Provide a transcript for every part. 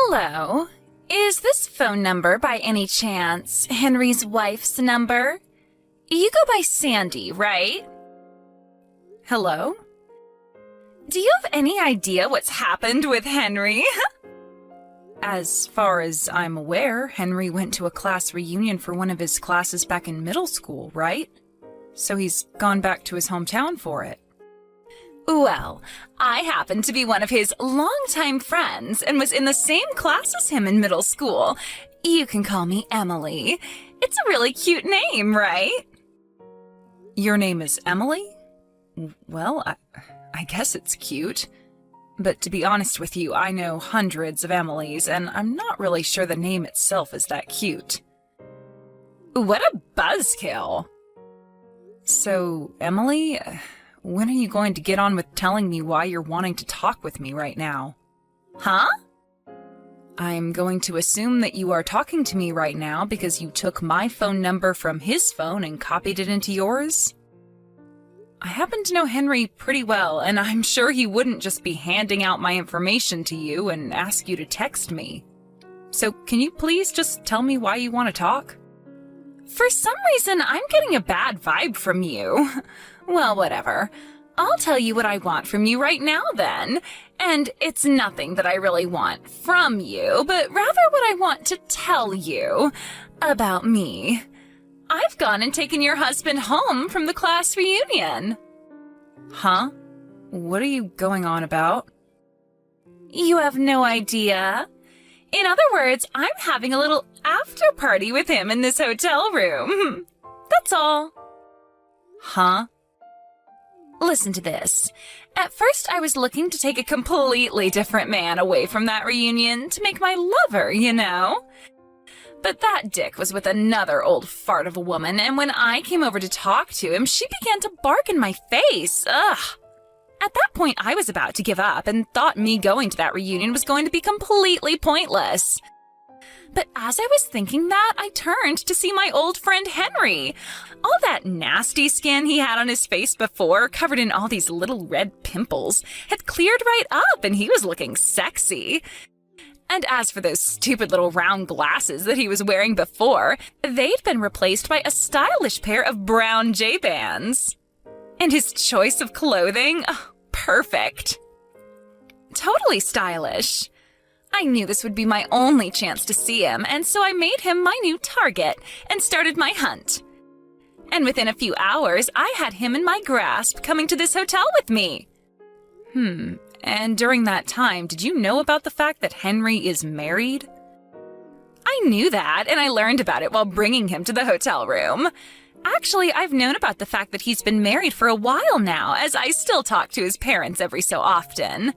Hello. Is this phone number by any chance Henry's wife's number? You go by Sandy, right? Hello? Do you have any idea what's happened with Henry? As far as I'm aware, Henry went to a class reunion for one of his classes back in middle school, right? So he's gone back to his hometown for it. Well, I happen to be one of his longtime friends and was in the same class as him in middle school. You can call me Emily. It's a really cute name, right? Your name is Emily? Well, I guess it's cute. But to be honest with you, I know hundreds of Emilys, and I'm not really sure the name itself is that cute. What a buzzkill! So, Emily, when are you going to get on with telling me why you're wanting to talk with me right now? Huh? I'm going to assume that you are talking to me right now because you took my phone number from his phone and copied it into yours. I happen to know Henry pretty well, and I'm sure he wouldn't just be handing out my information to you and ask you to text me. So can you please just tell me why you want to talk? For some reason, I'm getting a bad vibe from you. Well, whatever. I'll tell you what I want from you right now then. And it's nothing that I really want from you, but rather what I want to tell you about me. I've gone and taken your husband home from the class reunion. Huh? What are you going on about? You have no idea. In other words, I'm having a little after party with him in this hotel room. That's all. Huh? Listen to this. At first, I was looking to take a completely different man away from that reunion to make my lover, you know? But that dick was with another old fart of a woman, and when I came over to talk to him, she began to bark in my face. Ugh. At that point, I was about to give up and thought me going to that reunion was going to be completely pointless. But as I was thinking that, I turned to see my old friend Henry. All that nasty skin he had on his face before, covered in all these little red pimples, had cleared right up and he was looking sexy. And as for those stupid little round glasses that he was wearing before, they'd been replaced by a stylish pair of brown J-bands. And his choice of clothing? Oh, perfect. Totally stylish. I knew this would be my only chance to see him, and so I made him my new target and started my hunt. And within a few hours, I had him in my grasp coming to this hotel with me. And during that time, did you know about the fact that Henry is married? I knew that, and I learned about it while bringing him to the hotel room. Actually, I've known about the fact that he's been married for a while now, as I still talk to his parents every so often.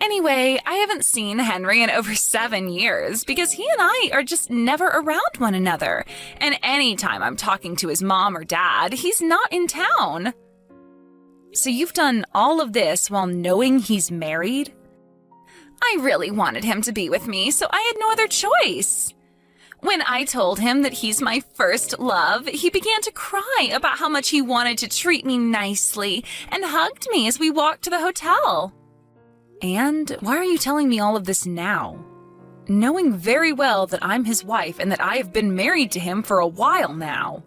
Anyway, I haven't seen Henry in over 7 years because he and I are just never around one another. And anytime I'm talking to his mom or dad, he's not in town. So you've done all of this while knowing he's married? I really wanted him to be with me, so I had no other choice. When I told him that he's my first love, he began to cry about how much he wanted to treat me nicely and hugged me as we walked to the hotel. And why are you telling me all of this now? Knowing very well that I'm his wife and that I have been married to him for a while now.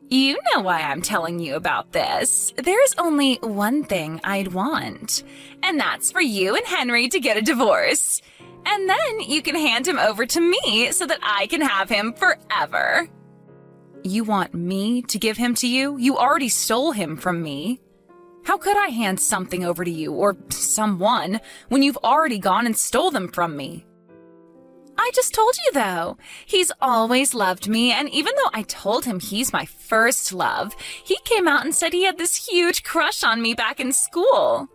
You know why I'm telling you about this. There's only one thing I'd want, and that's for you and Henry to get a divorce. And then you can hand him over to me so that I can have him forever. You want me to give him to you? You already stole him from me. How could I hand something over to you, or someone, when you've already gone and stole them from me? I just told you, though. He's always loved me, and even though I told him he's my first love, he came out and said he had this huge crush on me back in school.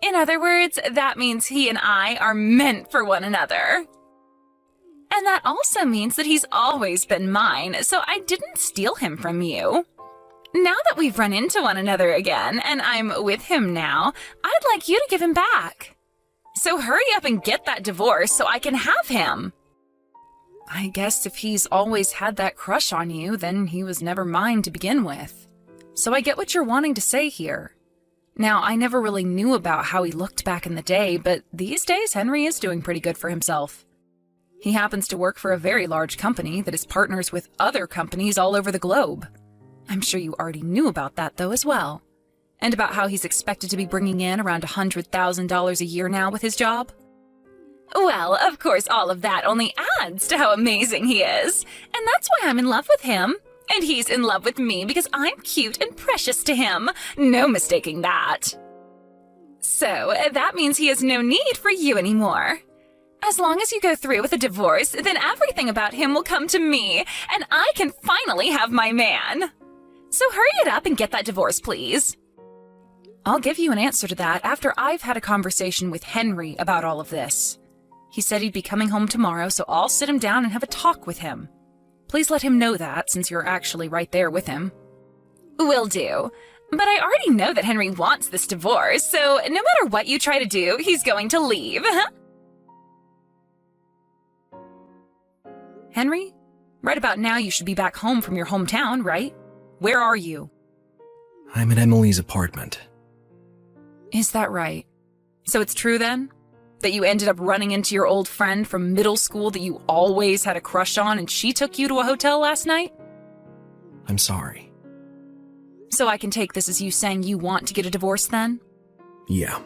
In other words, that means he and I are meant for one another. And that also means that he's always been mine, so I didn't steal him from you. Now that we've run into one another again, and I'm with him now, I'd like you to give him back. So hurry up and get that divorce so I can have him. I guess if he's always had that crush on you, then he was never mine to begin with. So I get what you're wanting to say here. Now, I never really knew about how he looked back in the day, but these days Henry is doing pretty good for himself. He happens to work for a very large company that is partners with other companies all over the globe. I'm sure you already knew about that, though, as well. And about how he's expected to be bringing in around $100,000 a year now with his job. Well, of course, all of that only adds to how amazing he is. And that's why I'm in love with him. And he's in love with me because I'm cute and precious to him. No mistaking that. So, that means he has no need for you anymore. As long as you go through with a divorce, then everything about him will come to me, and I can finally have my man. So hurry it up and get that divorce, please. I'll give you an answer to that after I've had a conversation with Henry about all of this. He said he'd be coming home tomorrow, so I'll sit him down and have a talk with him. Please let him know that, since you're actually right there with him. Will do. But I already know that Henry wants this divorce, so no matter what you try to do, he's going to leave. Henry, right about now you should be back home from your hometown, right? Where are you? I'm at Emily's apartment. Is that right? So it's true then? That you ended up running into your old friend from middle school that you always had a crush on and she took you to a hotel last night? I'm sorry. So I can take this as you saying you want to get a divorce then? Yeah.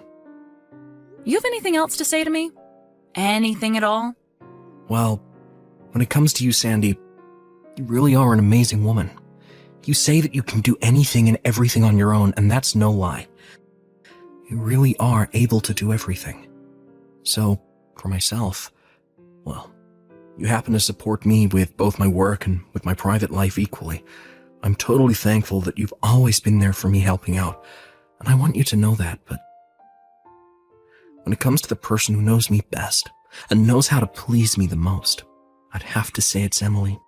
You have anything else to say to me? Anything at all? Well, when it comes to you, Sandy, you really are an amazing woman. You say that you can do anything and everything on your own, and that's no lie. You really are able to do everything. So, for myself, well, you happen to support me with both my work and with my private life equally. I'm totally thankful that you've always been there for me helping out, and I want you to know that, but when it comes to the person who knows me best and knows how to please me the most, I'd have to say it's Emily.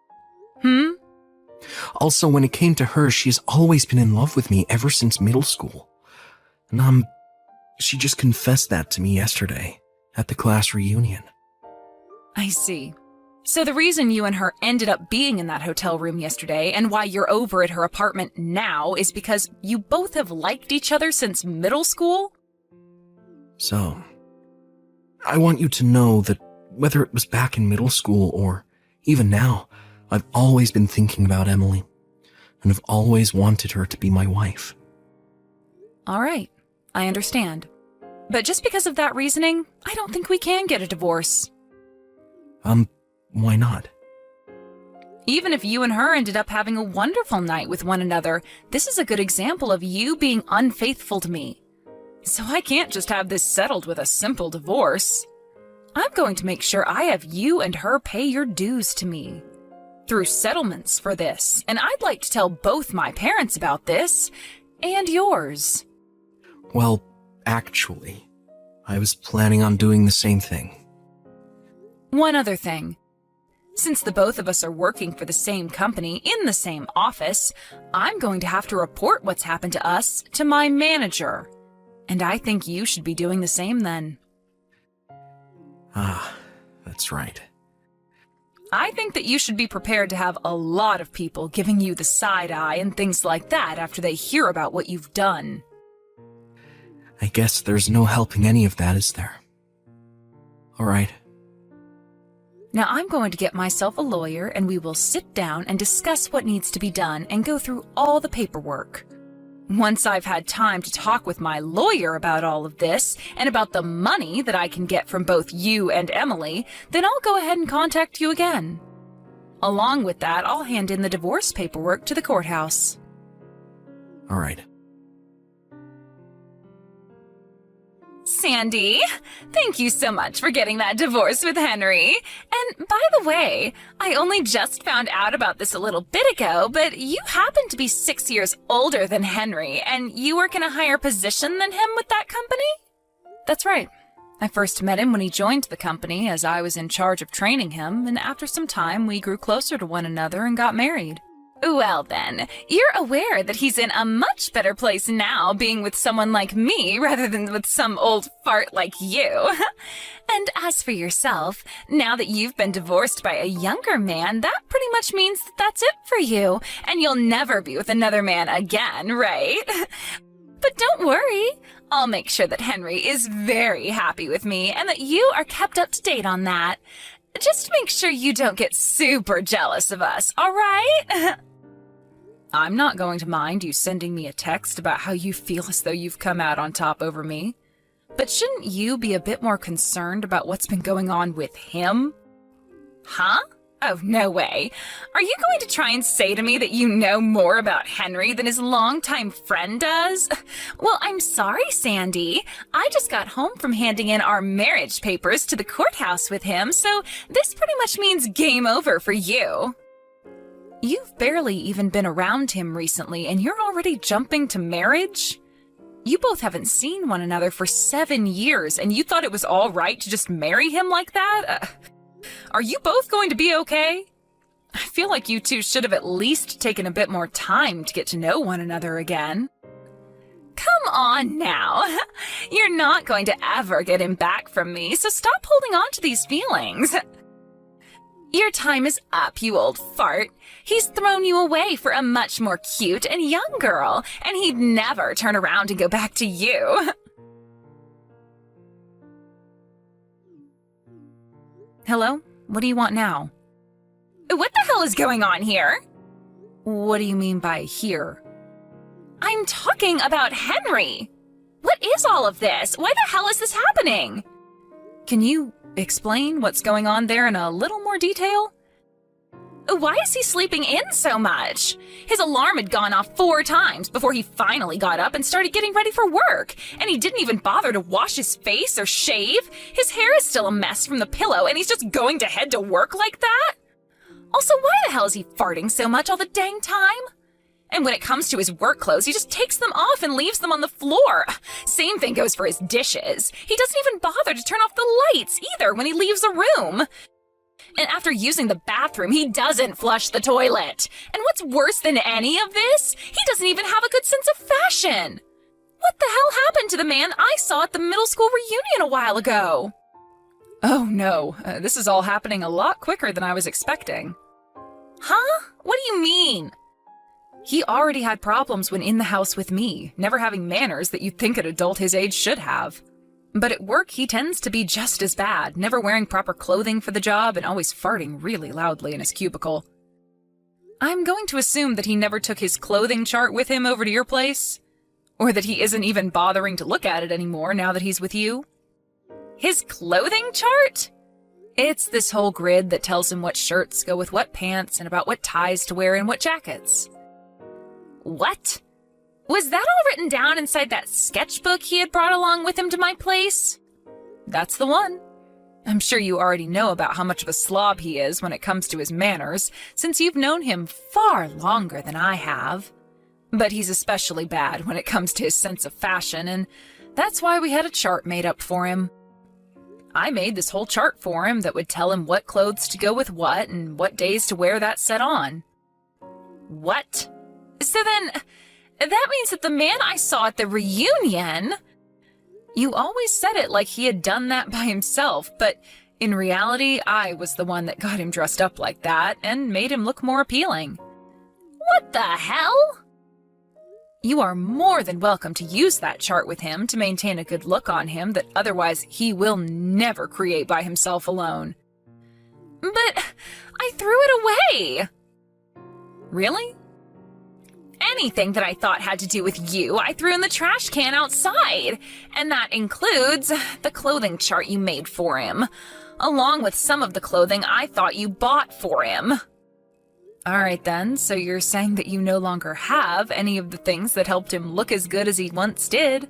Also, when it came to her, she's always been in love with me ever since middle school. And she just confessed that to me yesterday at the class reunion. I see. So the reason you and her ended up being in that hotel room yesterday and why you're over at her apartment now is because you both have liked each other since middle school? So, I want you to know that whether it was back in middle school or even now, I've always been thinking about Emily, and have always wanted her to be my wife. All right, I understand. But just because of that reasoning, I don't think we can get a divorce. Why not? Even if you and her ended up having a wonderful night with one another, this is a good example of you being unfaithful to me. So I can't just have this settled with a simple divorce. I'm going to make sure I have you and her pay your dues to me through settlements for this, and I'd like to tell both my parents about this, and yours. Well, actually, I was planning on doing the same thing. One other thing. Since the both of us are working for the same company in the same office, I'm going to have to report what's happened to us to my manager. And I think you should be doing the same then. That's right. I think that you should be prepared to have a lot of people giving you the side eye and things like that after they hear about what you've done. I guess there's no helping any of that, is there? All right. Now I'm going to get myself a lawyer and we will sit down and discuss what needs to be done and go through all the paperwork. Once I've had time to talk with my lawyer about all of this and about the money that I can get from both you and Emily, then I'll go ahead and contact you again. Along with that, I'll hand in the divorce paperwork to the courthouse. All right. Sandy, thank you so much for getting that divorce with Henry. And by the way, I only just found out about this a little bit ago, but you happen to be 6 years older than Henry, and you work in a higher position than him with that company? That's right. I first met him when he joined the company, as I was in charge of training him, and after some time we grew closer to one another and got married. Well then, you're aware that he's in a much better place now being with someone like me rather than with some old fart like you. And as for yourself, now that you've been divorced by a younger man, that pretty much means that that's it for you, and you'll never be with another man again, right? But don't worry, I'll make sure that Henry is very happy with me and that you are kept up to date on that. Just make sure you don't get super jealous of us, all right? I'm not going to mind you sending me a text about how you feel as though you've come out on top over me. But shouldn't you be a bit more concerned about what's been going on with him? Huh? Oh, no way. Are you going to try and say to me that you know more about Henry than his longtime friend does? Well, I'm sorry, Sandy. I just got home from handing in our marriage papers to the courthouse with him, so this pretty much means game over for you. You've barely even been around him recently, and you're already jumping to marriage? You both haven't seen one another for 7 years, and you thought it was all right to just marry him like that? Are you both going to be okay? I feel like you two should have at least taken a bit more time to get to know one another again. Come on now. You're not going to ever get him back from me, so stop holding on to these feelings. Your time is up, you old fart. He's thrown you away for a much more cute and young girl, and he'd never turn around and go back to you. Hello? What do you want now? What the hell is going on here? What do you mean by here? I'm talking about Henry. What is all of this? Why the hell is this happening? Can you explain what's going on there in a little more detail? Why is he sleeping in so much? His alarm had gone off 4 times before he finally got up and started getting ready for work, and he didn't even bother to wash his face or shave. His hair is still a mess from the pillow, and he's just going to head to work like that? Also, why the hell is he farting so much all the dang time? And when it comes to his work clothes, he just takes them off and leaves them on the floor. Same thing goes for his dishes. He doesn't even bother to turn off the lights either when he leaves a room. And after using the bathroom, he doesn't flush the toilet. And what's worse than any of this, he doesn't even have a good sense of fashion. What the hell happened to the man I saw at the middle school reunion a while ago? Oh no, this is all happening a lot quicker than I was expecting. Huh? What do you mean? He already had problems when in the house with me, never having manners that you'd think an adult his age should have. But at work, he tends to be just as bad, never wearing proper clothing for the job and always farting really loudly in his cubicle. I'm going to assume that he never took his clothing chart with him over to your place, or that he isn't even bothering to look at it anymore now that he's with you. His clothing chart? It's this whole grid that tells him what shirts go with what pants and about what ties to wear and what jackets. What? Was that all written down inside that sketchbook he had brought along with him to my place? That's the one. I'm sure you already know about how much of a slob he is when it comes to his manners, since you've known him far longer than I have. But he's especially bad when it comes to his sense of fashion, and that's why we had a chart made up for him. I made this whole chart for him that would tell him what clothes to go with what and what days to wear that set on. What? So then, that means that the man I saw at the reunion... You always said it like he had done that by himself, but in reality, I was the one that got him dressed up like that and made him look more appealing. What the hell? You are more than welcome to use that chart with him to maintain a good look on him that otherwise he will never create by himself alone. But I threw it away. Really? Anything that I thought had to do with you, I threw in the trash can outside. And that includes the clothing chart you made for him, along with some of the clothing I thought you bought for him. All right then, so you're saying that you no longer have any of the things that helped him look as good as he once did?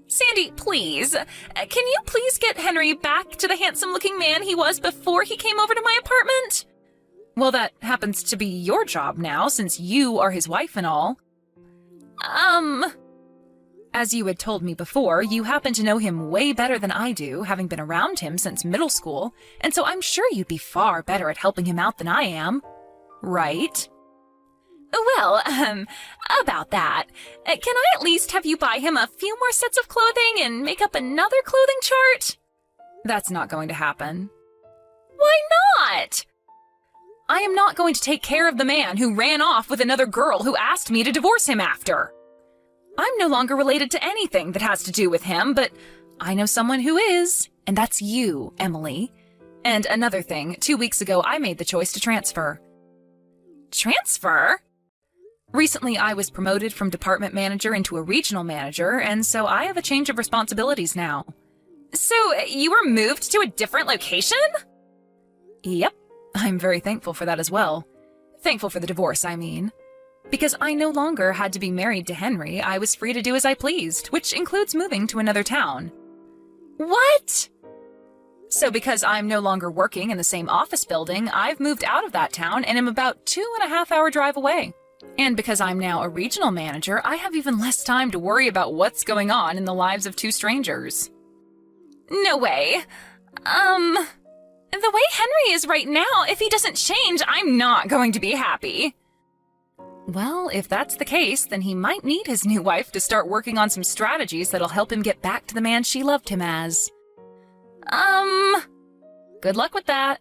Sandy, please, can you please get Henry back to the handsome-looking man he was before he came over to my apartment? Well, that happens to be your job now, since you are his wife and all. As you had told me before, you happen to know him way better than I do, having been around him since middle school, and so I'm sure you'd be far better at helping him out than I am. Right? Well, about that, can I at least have you buy him a few more sets of clothing and make up another clothing chart? That's not going to happen. Why not? I am not going to take care of the man who ran off with another girl who asked me to divorce him after. I'm no longer related to anything that has to do with him, but I know someone who is, and that's you, Emily. And another thing, 2 weeks ago I made the choice to transfer. Transfer? Recently I was promoted from department manager into a regional manager, and so I have a change of responsibilities now. So you were moved to a different location? Yep, I'm very thankful for that as well. Thankful for the divorce, I mean. Because I no longer had to be married to Henry, I was free to do as I pleased, which includes moving to another town. What? So because I'm no longer working in the same office building, I've moved out of that town and am about 2.5-hour drive away. And because I'm now a regional manager, I have even less time to worry about what's going on in the lives of two strangers. No way. The way Henry is right now, if he doesn't change, I'm not going to be happy. Well, if that's the case, then he might need his new wife to start working on some strategies that'll help him get back to the man she loved him as. Good luck with that.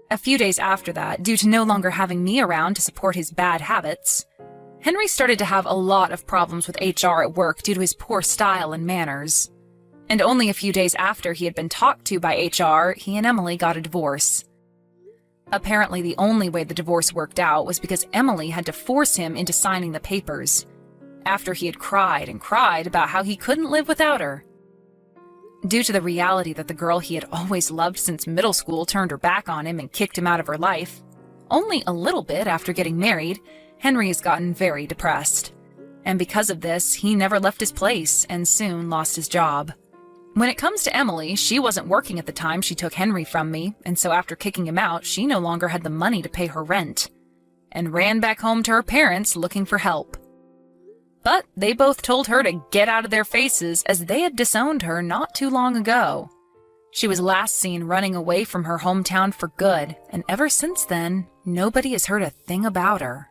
A few days after that, due to no longer having me around to support his bad habits, Henry started to have a lot of problems with HR at work due to his poor style and manners. And only a few days after he had been talked to by HR, he and Emily got a divorce. Apparently, the only way the divorce worked out was because Emily had to force him into signing the papers, after he had cried and cried about how he couldn't live without her. Due to the reality that the girl he had always loved since middle school turned her back on him and kicked him out of her life, only a little bit after getting married, Henry has gotten very depressed. And because of this, he never left his place and soon lost his job. When it comes to Emily, she wasn't working at the time she took Henry from me, and so after kicking him out, she no longer had the money to pay her rent, and ran back home to her parents looking for help. But they both told her to get out of their faces as they had disowned her not too long ago. She was last seen running away from her hometown for good, and ever since then, nobody has heard a thing about her.